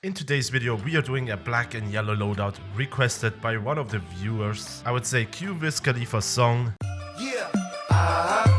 In today's video, we are doing a black and yellow loadout requested by one of the viewers. I would say Q Wiz Khalifa song.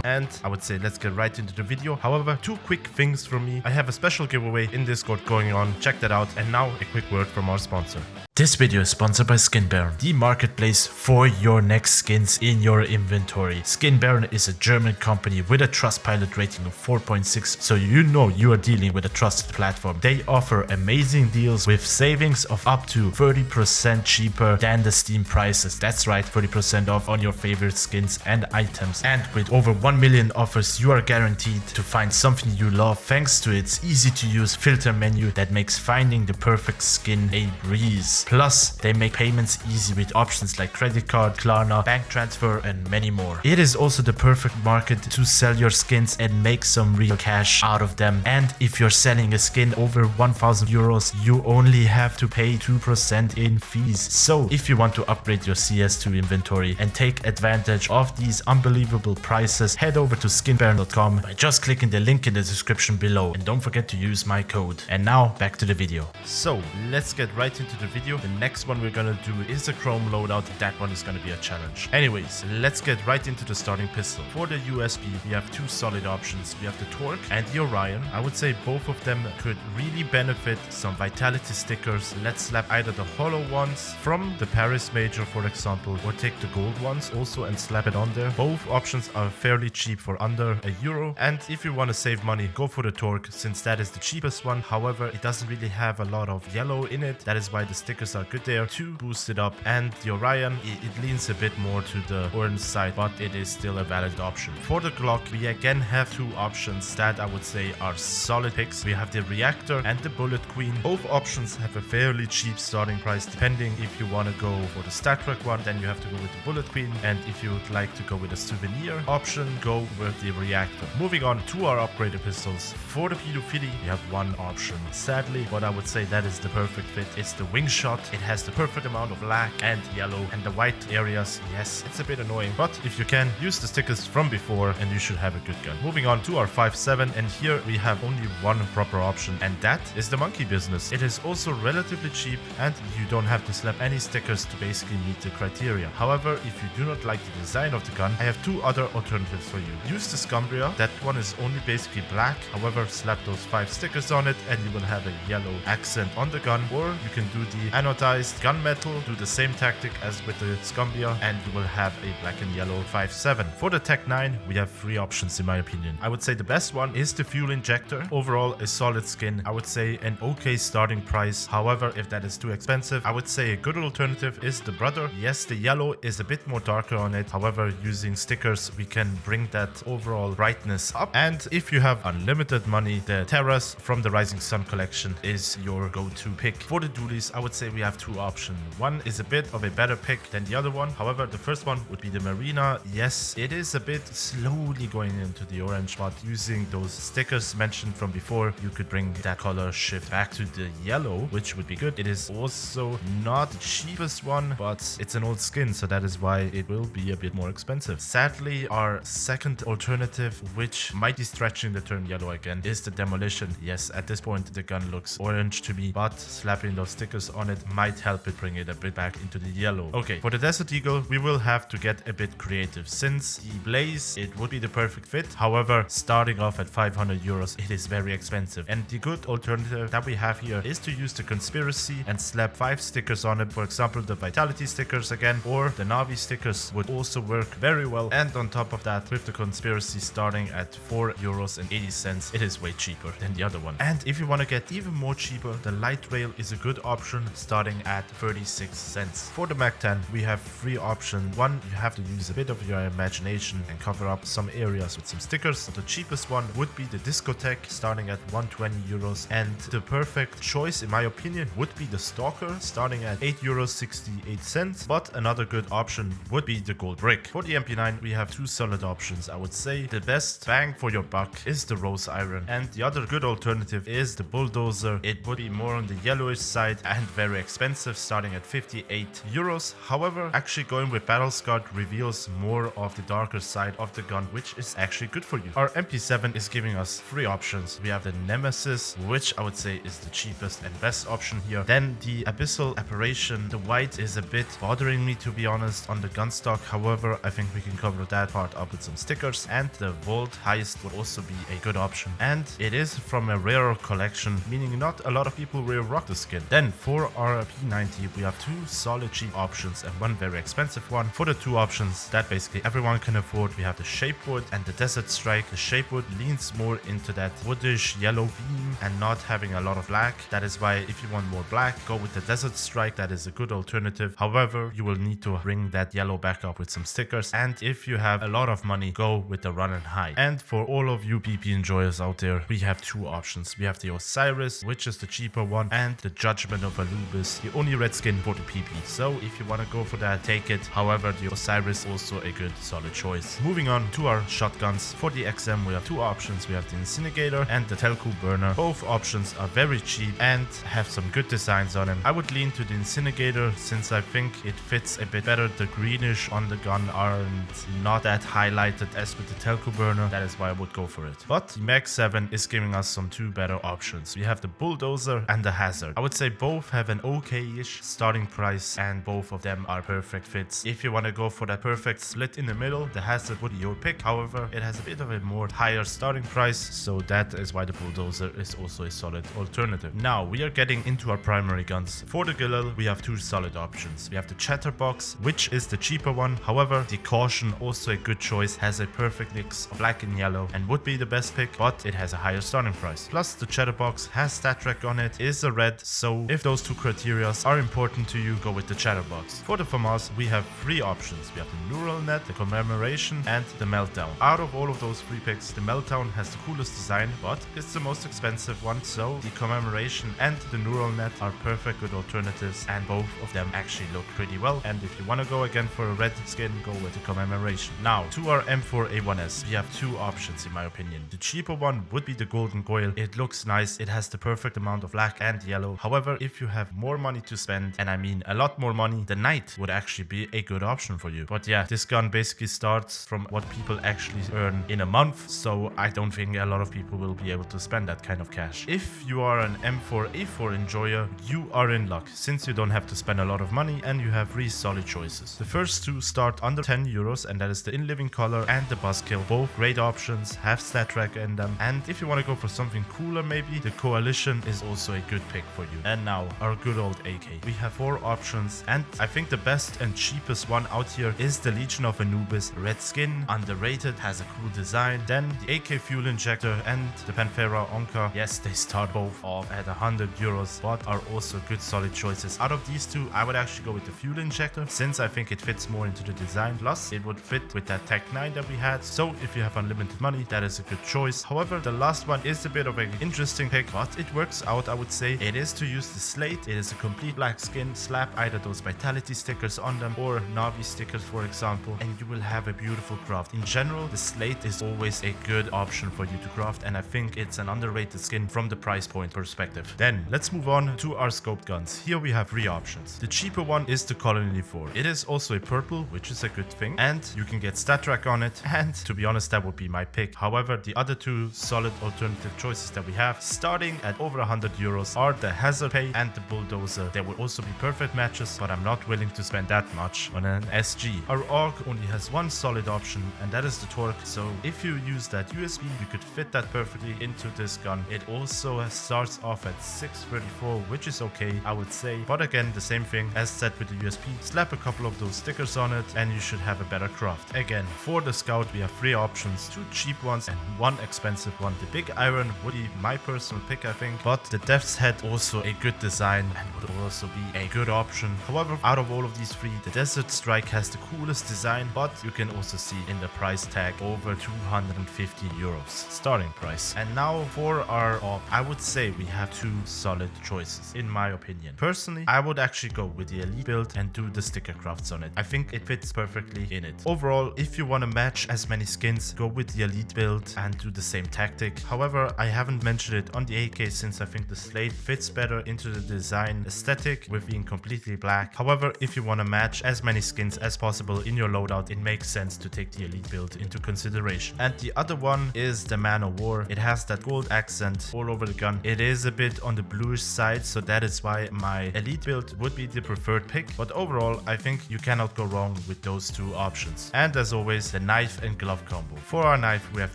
And I would say let's get right into the video. However, two quick things from me. I have a special giveaway in Discord going on. Check that out. And now a quick word from our sponsor. This video is sponsored by Skin Baron, the marketplace for your next skins in your inventory. Skin Baron is a German company with a Trustpilot rating of 4.6, so you know you are dealing with a trusted platform. They offer amazing deals with savings of up to 30% cheaper than the Steam prices. That's right, 30% off on your favorite skins and items. And with over 1 million offers, you are guaranteed to find something you love thanks to its easy to use filter menu that makes finding the perfect skin a breeze. Plus, they make payments easy with options like credit card, Klarna, bank transfer, and many more. It is also the perfect market to sell your skins and make some real cash out of them. And if you're selling a skin over 1,000 euros, you only have to pay 2% in fees. So if you want to upgrade your CS2 inventory and take advantage of these unbelievable prices, head over to skinbaron.com by just clicking the link in the description below. And don't forget to use my code. And now back to the video. So let's get right into the video. The next one we're gonna do is a chrome loadout. That one is gonna be a challenge. Anyways, let's get right into the starting pistol. For the USB, we have two solid options. We have the Torque and the Orion. I would say both of them could really benefit some vitality stickers. Let's slap either the hollow ones from the Paris Major, for example, or take the gold ones also and slap it on there. Both options are fairly cheap for under €1. And if you want to save money, go for the Torque since that is the cheapest one. However, it doesn't really have a lot of yellow in it. That is why the stickers are good there to boost it up. And the Orion, it leans a bit more to the orange side, but it is still a valid option. For the Glock, we again have two options that I would say are solid picks. We have the Reactor and the Bullet Queen. Both options have a fairly cheap starting price. Depending if you want to go for the stat track one, then you have to go with the Bullet Queen. And if you would like to go with a souvenir option, go with the Reactor. Moving on to our upgraded pistols. For the Pedophilia, we have one option. Sadly, what I would say that is the perfect fit. It's the Wing Shot. It has the perfect amount of black and yellow, and the white areas, yes, it's a bit annoying, but if you can, use the stickers from before and you should have a good gun. Moving on to our 5.7, and here we have only one proper option, and that is the Monkey Business. It is also relatively cheap and you don't have to slap any stickers to basically meet the criteria. However, if you do not like the design of the gun, I have two other alternatives for you. Use the Scumbria. That one is only basically black. However, slap those 5 stickers on it and you will have a yellow accent on the gun. Or you can do the anodized gunmetal, do the same tactic as with the Scumbria, and you will have a black and yellow 5.7. For the Tech 9, we have 3 options in my opinion. I would say the best one is the Fuel Injector. Overall, a solid skin. I would say an okay starting price. However, if that is too expensive, I would say a good alternative is the Brother. Yes, the yellow is a bit more darker on it. However, using stickers, we can bring that overall brightness up. And if you have unlimited money, the Terras from the Rising Sun collection is your go-to pick. For the dualies, I would say we have two options. One is a bit of a better pick than the other one. However, the first one would be the Marina. Yes, it is a bit slowly going into the orange, but using those stickers mentioned from before, you could bring that color shift back to the yellow, which would be good. It is also not the cheapest one, but it's an old skin, so that is why it will be a bit more expensive. Sadly, our second alternative, which might be stretching the term yellow again, is the Demolition. Yes, at this point, the gun looks orange to me, but slapping those stickers on it might help it bring it a bit back into the yellow. Okay, for the Desert Eagle, we will have to get a bit creative. Since the Blaze, it would be the perfect fit. However, starting off at 500 euros, it is very expensive. And the good alternative that we have here is to use the Conspiracy and slap 5 stickers on it. For example, the Vitality stickers again, or the Navi stickers would also work very well. And on top of that, with the Conspiracy starting at 4.80 euros, it is way cheaper than the other one. And if you want to get even more cheaper, the Light Rail is a good option starting at 36 cents. For the Mac 10, we have 3 options. One, you have to use a bit of your imagination and cover up some areas with some stickers. The cheapest one would be the Discotheque starting at 120 euros. And the perfect choice, in my opinion, would be the Stalker starting at 8.68 euros. But another good option would be the Gold Brick. For the MP9, we have 2 solid options. options. I would say the best bang for your buck is the rose iron, and the other good alternative is the bulldozer. It would be more on the yellowish side and very expensive, starting at 58 euros. However, actually going with battle scarred reveals more of the darker side of the gun, which is actually good for you. Our MP7 is giving us 3 options. We have the Nemesis, which I would say is the cheapest and best option here. Then the Abyssal Apparition. The white is a bit bothering me, to be honest, on the gun stock. However, I think we can cover that part up with some stickers. And the Vault Heist would also be a good option. And it is from a rare collection, meaning not a lot of people will rock the skin. Then for our P90, we have 2 solid cheap options and 1 very expensive one. For the 2 options that basically everyone can afford, we have the Shapewood and the Desert Strike. The Shapewood leans more into that woodish yellow beam and not having a lot of black. That is why if you want more black, go with the Desert Strike. That is a good alternative. However, you will need to bring that yellow back up with some stickers. And if you have a lot of money, go with the Run and Hide. And for all of you PP enjoyers out there, we have 2 options. We have the Osiris, which is the cheaper one, and the Judgment of Anubis, the only red skin for the PP. So if you want to go for that, take it. However, the Osiris also a good solid choice. Moving on to our shotguns. For the XM, we have 2 options. We have the Incinerator and the Telku Burner. Both options are very cheap and have some good designs on them. I would lean to the Incinerator since I think it fits a bit better. The greenish on the gun aren't not that highlighted as with the Telku Burner. That is why I would go for it. But the Mag 7 is giving us some 2 better options. We have the Bulldozer and the Hazard. I would say both have an okay-ish starting price and both of them are perfect fits. If you want to go for that perfect split in the middle, the Hazard would be your pick. However, it has a bit of a more higher starting price, so that is why the Bulldozer is also a solid alternative. Now we are getting into our primary guns. For the Galil, we have 2 solid options. We have the Chatterbox, which is the cheaper one. However, the Caution, also a good choice, has a perfect mix of black and yellow and would be the best pick, but it has a higher starting price. Plus the Chatterbox has stat track on it, is a red, so if those 2 criteria are important to you, go with the Chatterbox. For the FAMAS, we have 3 options. We have the Neural Net, the Commemoration, and the Meltdown. Out of all of those 3 picks, the Meltdown has the coolest design, but it's the most expensive one, so the Commemoration and the Neural Net are perfect good alternatives, and both of them actually look pretty well. And if you want to go again for a red skin, go with the Commemoration. Now to our M4A1S, we have 2 options in my opinion. The cheaper one would be the Golden Goyle. It looks nice, it has the perfect amount of black and yellow. However, if you have more money to spend, and I mean a lot more money, the Knight would actually be a good option for you. But yeah, this gun basically starts from what people actually earn in a month, so I don't think a lot of people will be able to spend that kind of cash. If you are an M4A4 enjoyer, you are in luck, since you don't have to spend a lot of money and you have 3 solid choices. The first 2 start under 10 euros, and that is the In Living Color and the Buzzkill. Both great options, have stat track in them, and if you want to go for something cooler, maybe the Coalition is also a good pick for you. And now our good old AK. We have 4 options, and I think the best and cheapest one out here is the Legion of Anubis. Red skin, underrated, has a cool design. Then the AK Fuel Injector and the Panthera Onka. Yes, they start both off at 100 euros, but are also good solid choices. Out of these 2, I would actually go with the Fuel Injector, since I think it fits more into the design. Plus, it would fit with that Tech 9 that we had. So if you have unlimited money, that is a good choice. However, the last one is a bit of an interesting pick, but it works out, I would say. It is to use the Slate. It is a complete black skin. Slap either those Vitality stickers on them or Navi stickers, for example, and you will have a beautiful craft. In general, the Slate is always a good option for you to craft, and I think it's an underrated skin from the price point perspective. Then let's move on to our scope guns. Here we have 3 options. The cheaper one is the Colony 4. It is also a purple, which is a good thing, and you can get stat track on it, and to be honest, that would be my pick. However, the other 2 solid alternative choices that we have, starting at over 100 euros, are the Hazard Pay and the Bulldozer. They will also be perfect matches, but I'm not willing to spend that much on an SG. Our AUG only has 1 solid option, and that is the Torque, so if you use that USB, you could fit that perfectly into this gun. It also starts off at 634, which is okay, I would say, but again, the same thing as said with the USB. Slap a couple of those stickers on it, and you should have a better craft. Again, for the Scout, we have 3 options, 2 cheap ones and 1 expensive one. The Big Iron would be my personal pick, I think, but the Death's Head also a good design and would also be a good option. However, out of all of these 3, the Desert Strike has the coolest design, but you can also see in the price tag over 250 euros starting price. And now for our AUG, I would say we have 2 solid choices in my opinion. Personally, I would actually go with the Elite build and do the sticker crafts on it. I think it fits perfectly in it. Overall, if you want to match as many skins, go with the elite build and do the same tactic. However, I haven't mentioned it on the AK since I think the slate fits better into the design aesthetic with being completely black. However, if you want to match as many skins as possible in your loadout, it makes sense to take the elite build into consideration. And the other one is the Man of War. It has that gold accent all over the gun. It is a bit on the bluish side, so that is why my elite build would be the preferred pick. But overall, I think you cannot go wrong with those two options. And as always, the knife and glove combo. For our knife, we have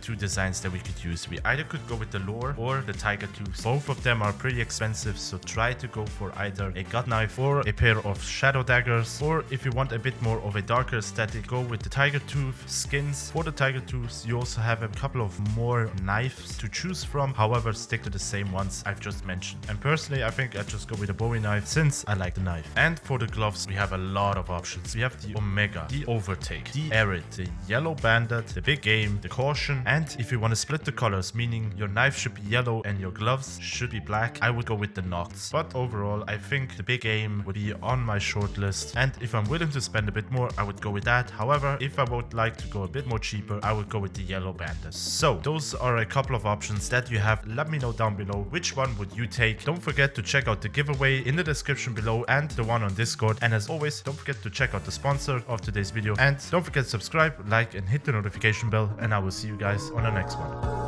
two designs that we could use. We either could go with the lore or the tiger tooth. Both of them are pretty expensive, so try to go for either a gut knife or a pair of shadow daggers. Or if you want a bit more of a darker aesthetic, go with the tiger tooth skins. For the tiger tooths, you also have a couple of more knives to choose from. However, stick to the same ones I've just mentioned. And personally, I think I just go with a Bowie knife since I like the knife. And for the gloves, we have a lot of options. We have the Omega, the Overtake, the Arid, the Yellow Bandit, the Big Game, the Caution. And if you want to split the colors, meaning your knife should be yellow and your gloves should be black, I would go with the Nocts. But overall, I think the Big Aim would be on my short list. And if I'm willing to spend a bit more, I would go with that. However, if I would like to go a bit more cheaper, I would go with the Yellow Bandit. So those are a couple of options that you have. Let me know down below which one would you take. Don't forget to check out the giveaway in the description below and the one on Discord. And as always, don't forget to check out the sponsor of today's video. And don't forget to subscribe, like, and hit the notification bell. And I will see you guys on the next one.